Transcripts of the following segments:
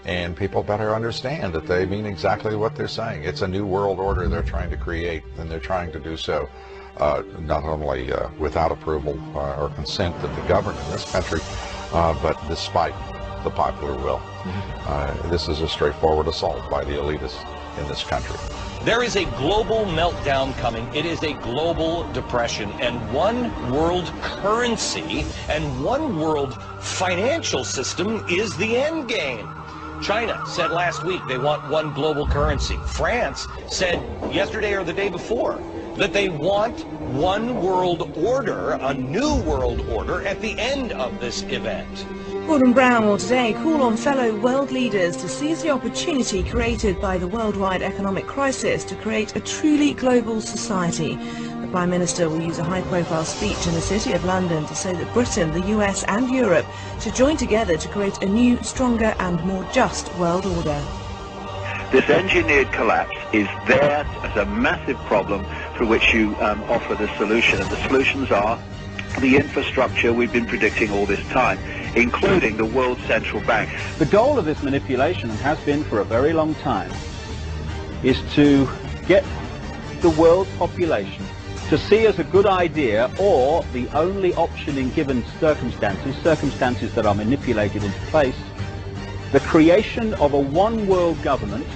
And people better understand that they mean exactly what they're saying. It's a new world order they're trying to create, and they're trying to do so not only without approval or consent of the government in this country, but despite the popular will. This is a straightforward assault by the elitists in this country. There is a global meltdown coming. It is a global depression, and one world currency and one world financial system is the end game. China said last week they want one global currency. France said yesterday or the day before that they want one world order, a new world order, at the end of this event. Gordon Brown will today call on fellow world leaders to seize the opportunity created by the worldwide economic crisis to create a truly global society. The Prime Minister will use a high-profile speech in the City of London to say that Britain, the US and Europe should join together to create a new, stronger and more just world order. This engineered collapse is there as a massive problem for which you offer the solution, and the solutions are the infrastructure we've been predicting all this time, including the World Central Bank. The goal of this manipulation, and has been for a very long time, is to get the world population to see as a good idea, or the only option in given circumstances that are manipulated into place, the creation of a one world government,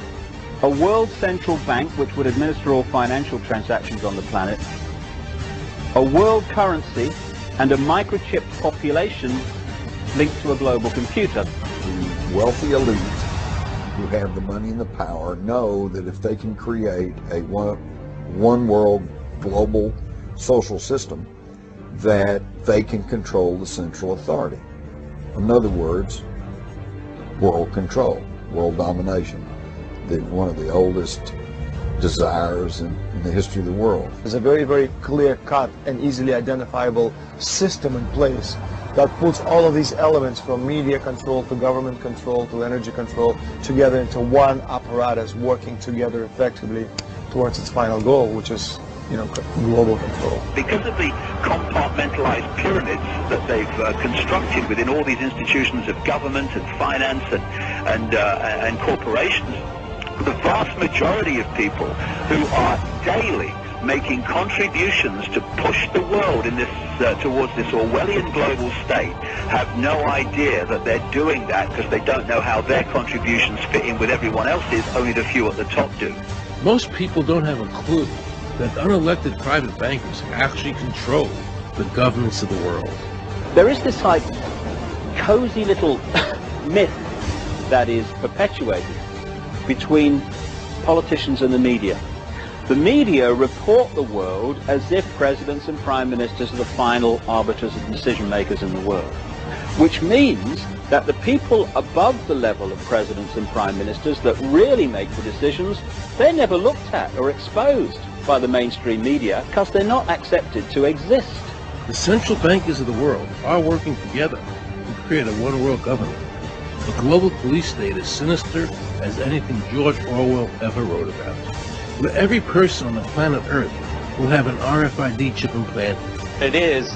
a world central bank which would administer all financial transactions on the planet, a world currency, and a microchipped population linked to a global computer. The wealthy elite who have the money and the power know that if they can create a one world global social system, that they can control the central authority. In other words, world control, world domination, one of the oldest desires in the history of the world. There's a very, very clear-cut and easily identifiable system in place that puts all of these elements, from media control to government control to energy control, together into one apparatus working together effectively towards its final goal, which is, global control. Because of the compartmentalized pyramids that they've constructed within all these institutions of government and finance and corporations, the vast majority of people who are daily making contributions to push the world in this towards this Orwellian global state have no idea that they're doing that, because they don't know how their contributions fit in with everyone else's. Only the few at the top do. Most people don't have a clue that unelected private bankers actually control the governments of the world. There is this cozy little myth that is perpetuated between politicians and the media. The media report the world as if presidents and prime ministers are the final arbiters and decision makers in the world, which means that the people above the level of presidents and prime ministers that really make the decisions, they're never looked at or exposed by the mainstream media because they're not accepted to exist. The central bankers of the world are working together to create a one-world government. The global police state is sinister as anything George Orwell ever wrote about, where every person on the planet Earth will have an RFID chip implanted. It is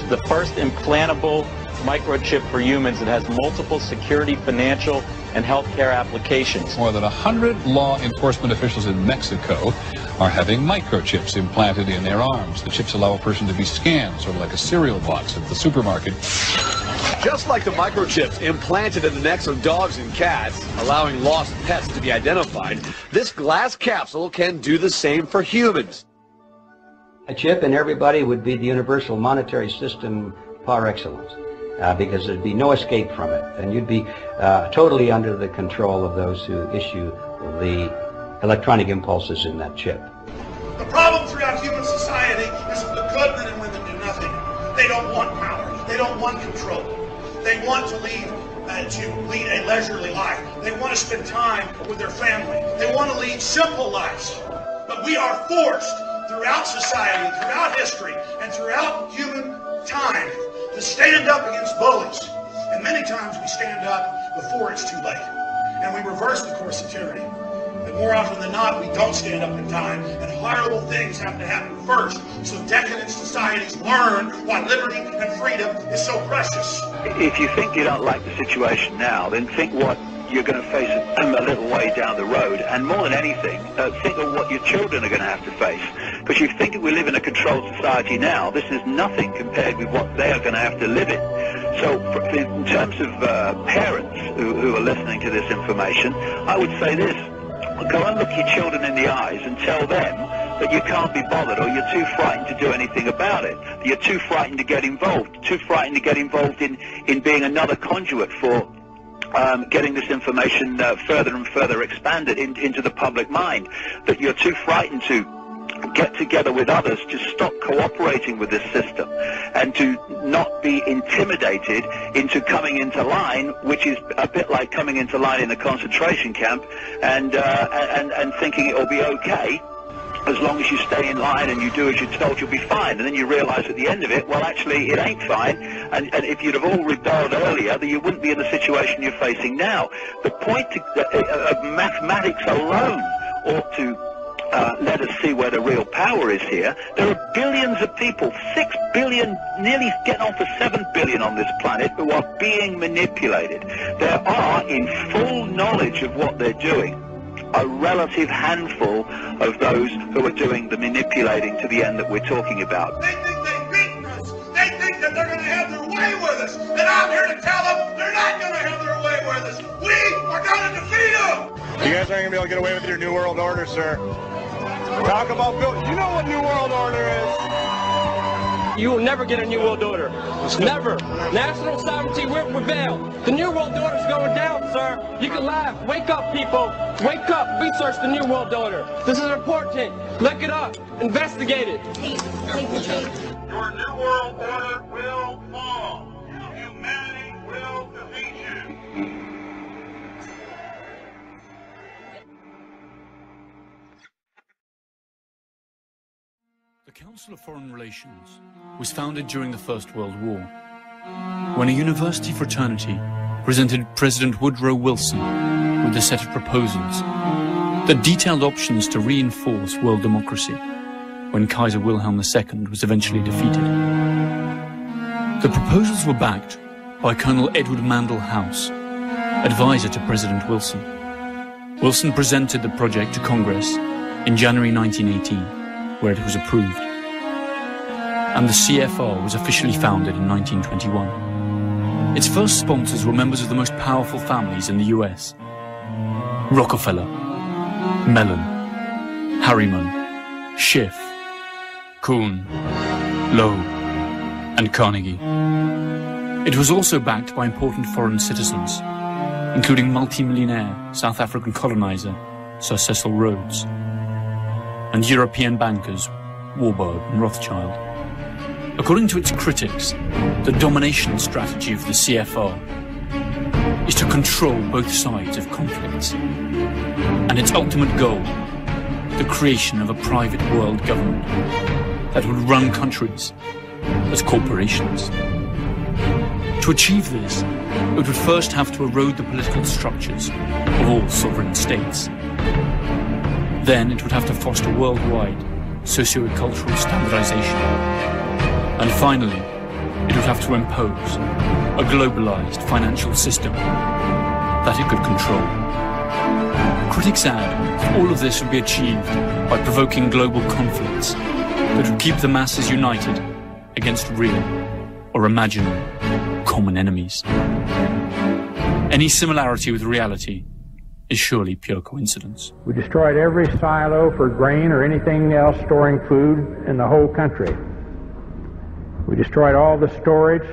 the first implantable microchip for humans that has multiple security, financial, and healthcare applications. More than 100 law enforcement officials in Mexico are having microchips implanted in their arms. The chips allow a person to be scanned, sort of like a cereal box at the supermarket. Just like the microchips implanted in the necks of dogs and cats, allowing lost pets to be identified, this glass capsule can do the same for humans. A chip in everybody would be the universal monetary system par excellence, because there'd be no escape from it, and you'd be totally under the control of those who issue the electronic impulses in that chip. The problem throughout human society is that the good men and women do nothing. They don't want power. They don't want control. They want to lead a leisurely life. They want to spend time with their family. They want to lead simple lives. But we are forced throughout society, throughout history, and throughout human time to stand up against bullies. And many times we stand up before it's too late. And we reverse the course of tyranny. And more often than not, we don't stand up in time, and horrible things have to happen first, so decadent societies learn why liberty and freedom is so precious. If you think you don't like the situation now, then think what you're going to face a little way down the road. And more than anything, think of what your children are going to have to face. Because you think that we live in a controlled society now, this is nothing compared with what they are going to have to live in. So in terms of parents who are listening to this information, I would say this: go and look your children in the eyes and tell them that you can't be bothered, or you're too frightened to do anything about it. You're too frightened to get involved, in being another conduit for getting this information further and further expanded into the public mind. That you're too frightened to get together with others to stop cooperating with this system, and to not be intimidated into coming into line, which is a bit like coming into line in a concentration camp, and thinking it'll be okay. As long as you stay in line and you do as you're told, you'll be fine. And then you realise at the end of it, well, actually, it ain't fine. And if you'd have all rebelled earlier, then you wouldn't be in the situation you're facing now. The point of mathematics alone ought to let us see where the real power is here. There are billions of people, 6 billion, nearly getting on for 7 billion on this planet, who are being manipulated. There are, in full knowledge of what they're doing, a relative handful of those who are doing the manipulating to the end that we're talking about. They think they've beaten us. They think that they're going to have their way with us. And I'm here to tell them they're not going to have their way with us. We are going to defeat them. You guys aren't going to be able to get away with your New World Order, sir. Talk about building. You know what New World Order is. You will never get a New World Order. Never. National sovereignty will prevail. The New World Order is going down, sir. You can laugh. Wake up, people. Wake up. Research the New World Order. This is important. Look it up. Investigate it. Your New World Order will fall. Humanity will defeat you. The Council of Foreign Relations was founded during the First World War, when a university fraternity presented President Woodrow Wilson with a set of proposals that detailed options to reinforce world democracy when Kaiser Wilhelm II was eventually defeated. The proposals were backed by Colonel Edward Mandell House, advisor to President Wilson. Wilson presented the project to Congress in January 1918, where it was approved. And the CFR was officially founded in 1921. Its first sponsors were members of the most powerful families in the US: Rockefeller, Mellon, Harriman, Schiff, Kuhn, Lowe, and Carnegie. It was also backed by important foreign citizens, including multi-millionaire South African colonizer Sir Cecil Rhodes, and European bankers Warburg and Rothschild. According to its critics, the domination strategy of the CFR is to control both sides of conflicts, and its ultimate goal, the creation of a private world government that would run countries as corporations. To achieve this, it would first have to erode the political structures of all sovereign states. Then it would have to foster worldwide socio-cultural standardization. And finally, it would have to impose a globalized financial system that it could control. Critics add that all of this would be achieved by provoking global conflicts that would keep the masses united against real or imaginary common enemies. Any similarity with reality is surely pure coincidence. We destroyed every silo for grain or anything else storing food in the whole country. We destroyed all the storage,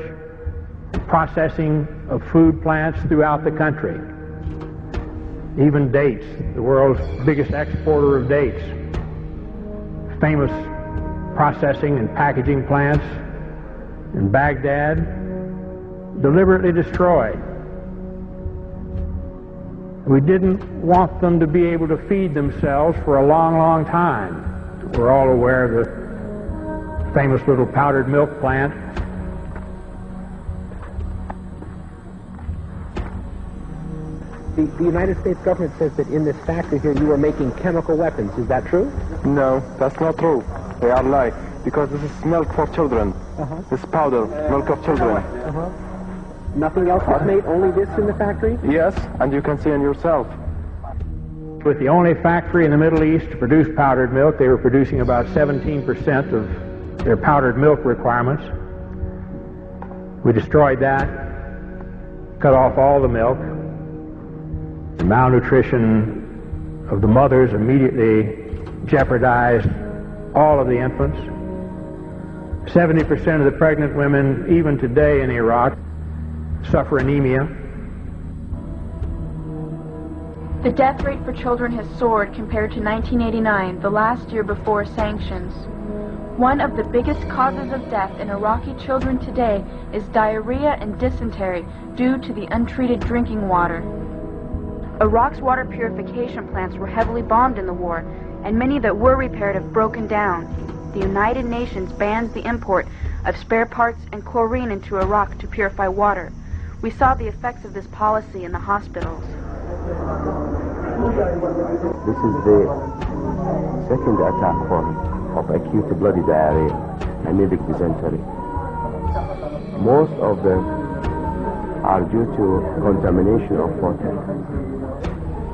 processing of food plants throughout the country. Even dates, the world's biggest exporter of dates. Famous processing and packaging plants in Baghdad, deliberately destroyed. We didn't want them to be able to feed themselves for a long, long time. We're all aware of the famous little powdered milk plant. The United States government says that in this factory here you are making chemical weapons. Is that true? No, that's not true. They are lying. Because this is milk for children. This powder, milk of children. Nothing else was made, only this in the factory? Yes, and you can see it yourself. With the only factory in the Middle East to produce powdered milk, they were producing about 17% of their powdered milk requirements. We destroyed that, cut off all the milk. The malnutrition of the mothers immediately jeopardized all of the infants. 70% of the pregnant women, even today in Iraq, suffer anemia. The death rate for children has soared compared to 1989, the last year before sanctions. One of the biggest causes of death in Iraqi children today is diarrhea and dysentery due to the untreated drinking water. Iraq's water purification plants were heavily bombed in the war, and many that were repaired have broken down. The United Nations bans the import of spare parts and chlorine into Iraq to purify water. We saw the effects of this policy in the hospitals. This is the second attack form of acute bloody diarrhea, anemic dysentery. Most of them are due to contamination of water.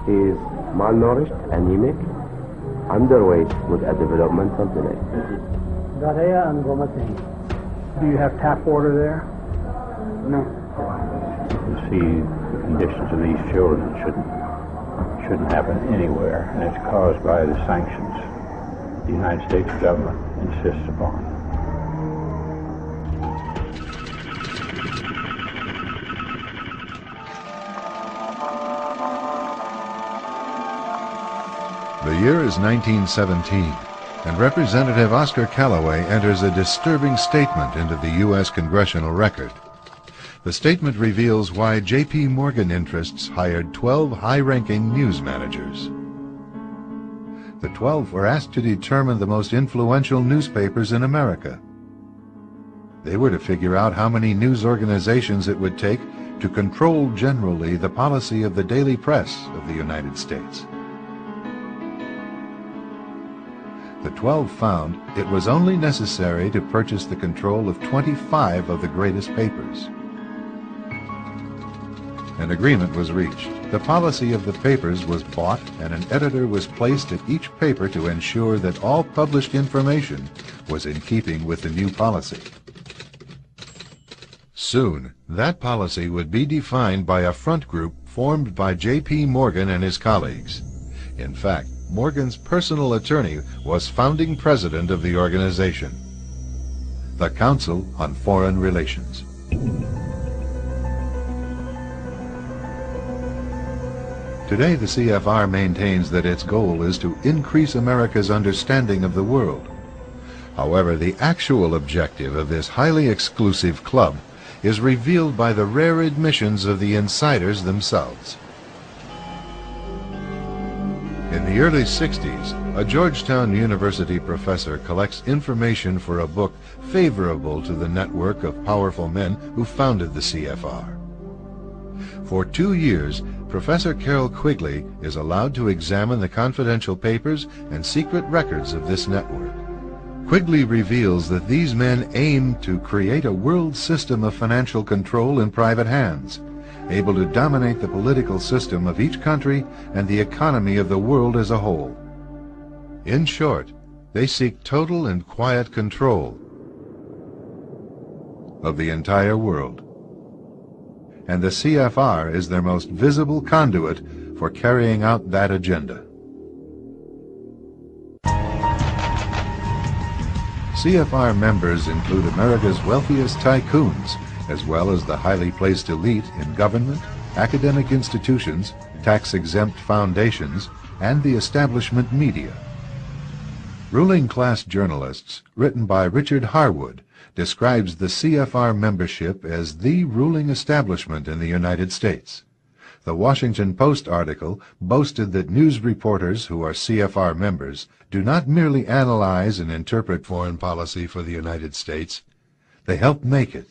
He is malnourished, anemic, underweight with a developmental delay. Do you have tap water there? No. You see the conditions of these children shouldn't happen anywhere, and it's caused by the sanctions the United States government insists upon. The year is 1917, and Representative Oscar Callaway enters a disturbing statement into the U.S. Congressional Record. The statement reveals why J.P. Morgan interests hired 12 high-ranking news managers. The 12 were asked to determine the most influential newspapers in America. They were to figure out how many news organizations it would take to control generally the policy of the daily press of the United States. The 12 found it was only necessary to purchase the control of 25 of the greatest papers. An agreement was reached. The policy of the papers was bought, and an editor was placed at each paper to ensure that all published information was in keeping with the new policy. Soon, that policy would be defined by a front group formed by J.P. Morgan and his colleagues. In fact, Morgan's personal attorney was founding president of the organization, the Council on Foreign Relations. Today, the CFR maintains that its goal is to increase America's understanding of the world. However, the actual objective of this highly exclusive club is revealed by the rare admissions of the insiders themselves. In the early 60s, a Georgetown University professor collects information for a book favorable to the network of powerful men who founded the CFR. For 2 years, Professor Carroll Quigley is allowed to examine the confidential papers and secret records of this network. Quigley reveals that these men aim to create a world system of financial control in private hands, able to dominate the political system of each country and the economy of the world as a whole. In short, they seek total and quiet control of the entire world. And the CFR is their most visible conduit for carrying out that agenda. CFR members include America's wealthiest tycoons, as well as the highly placed elite in government, academic institutions, tax-exempt foundations, and the establishment media. Ruling Class Journalists, written by Richard Harwood, describes the CFR membership as the ruling establishment in the United States. The Washington Post article boasted that news reporters who are CFR members do not merely analyze and interpret foreign policy for the United States, they help make it.